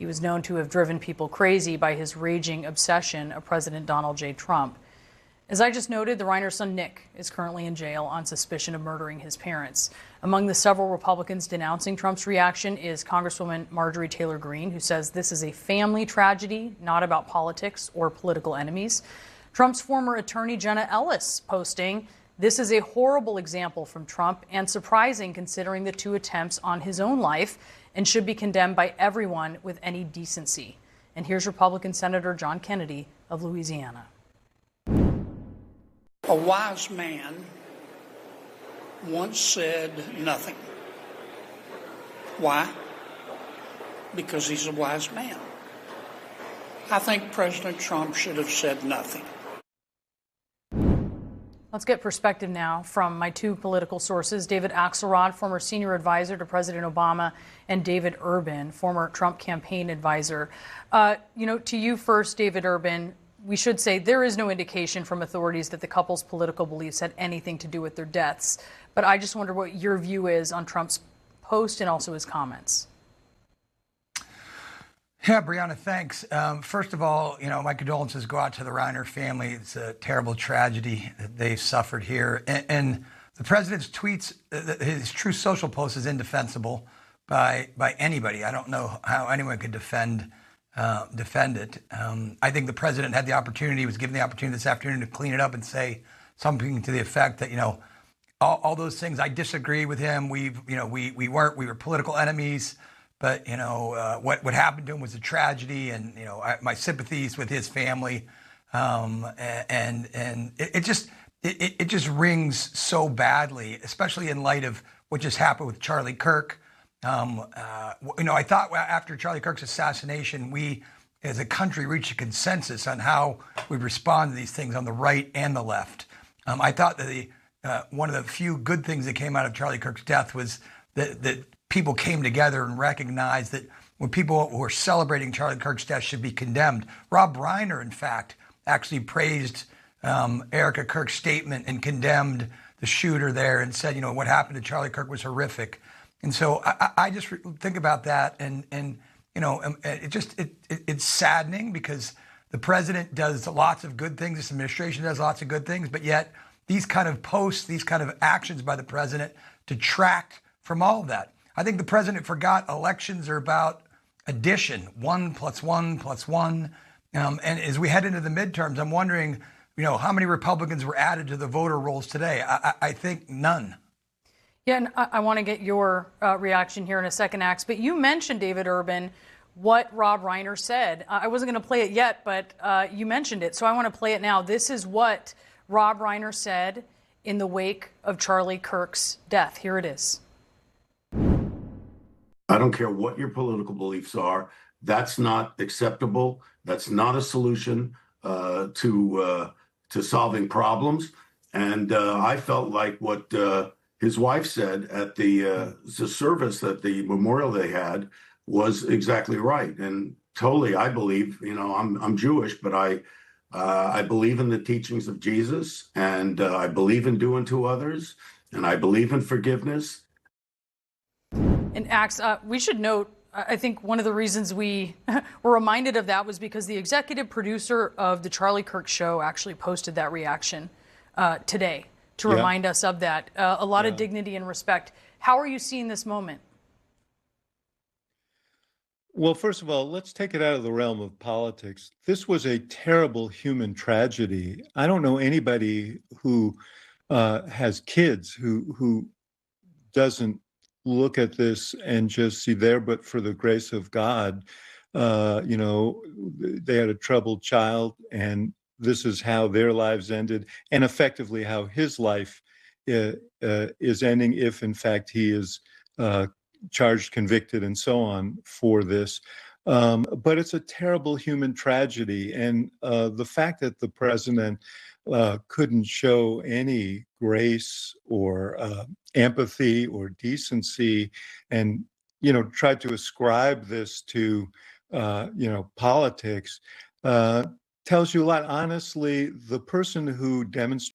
He was known to have driven people crazy by his raging obsession of President Donald J. Trump. As I just noted, the Reiner's son Nick is currently in jail on suspicion of murdering his parents. Among the several Republicans denouncing Trump's reaction is Congresswoman Marjorie Taylor Greene, who says this is a family tragedy, not about politics or political enemies. Trump's former attorney Jenna Ellis posting, "This is a horrible example from Trump and surprising considering the two attempts on his own life and should be condemned by everyone with any decency." And here's Republican Senator John Kennedy of Louisiana. A wise man once said nothing. Why? Because he's a wise man. I think President Trump should have said nothing. Let's get perspective now from my two political sources, David Axelrod, former senior advisor to President Obama, and David Urban, former Trump campaign advisor. To you first, David Urban, we should say there is no indication from authorities that the couple's political beliefs had anything to do with their deaths. But I just wonder what your view is on Trump's post and also his comments. Yeah, Brianna, thanks. First of all, my condolences go out to the Reiner family. It's a terrible tragedy that they've suffered here. And the president's tweets, his True Social post is indefensible by anybody. I don't know how anyone could defend it. I think the president had the opportunity, was given the opportunity this afternoon to clean it up and say something to the effect that, all those things, I disagree with him. We were political enemies, but, what happened to him was a tragedy, and, my sympathies with his family. And it just rings so badly, especially in light of what just happened with Charlie Kirk. I thought after Charlie Kirk's assassination, we as a country reached a consensus on how we respond to these things on the right and the left. I thought that one of the few good things that came out of Charlie Kirk's death was that people came together and recognized that when people who are celebrating Charlie Kirk's death should be condemned. Rob Reiner, in fact, actually praised Erica Kirk's statement and condemned the shooter there and said, what happened to Charlie Kirk was horrific. And so I just think about that, and it's saddening because the president does lots of good things, this administration does lots of good things, but yet these kind of posts, these kind of actions by the president detract from all of that. I think the president forgot elections are about addition, 1 + 1 + 1. And as we head into the midterms, I'm wondering, how many Republicans were added to the voter rolls today? I think none. Yeah, and I want to get your reaction here in a second, Axe. But you mentioned, David Urban, what Rob Reiner said. I wasn't going to play it yet, but you mentioned it, so I want to play it now. This is what Rob Reiner said in the wake of Charlie Kirk's death. Here it is. I don't care what your political beliefs are. That's not acceptable. That's not a solution to solving problems. And I felt like what his wife said at the service, that the memorial they had, was exactly right. And totally, I believe, I'm Jewish, but I believe in the teachings of Jesus, and I believe in doing to others, and I believe in forgiveness. And Axe, we should note, I think one of the reasons we were reminded of that was because the executive producer of the Charlie Kirk show actually posted that reaction today to remind us of that. A lot of dignity and respect. How are you seeing this moment? Well, first of all, let's take it out of the realm of politics. This was a terrible human tragedy. I don't know anybody who has kids who doesn't look at this and just see there, but for the grace of God, they had a troubled child, and this is how their lives ended, and effectively how his life is ending, if in fact he is charged, convicted, and so on for this. But it's a terrible human tragedy. And the fact that the president couldn't show any grace or empathy or decency, and tried to ascribe this to politics, tells you a lot. Honestly, the person who demonstrated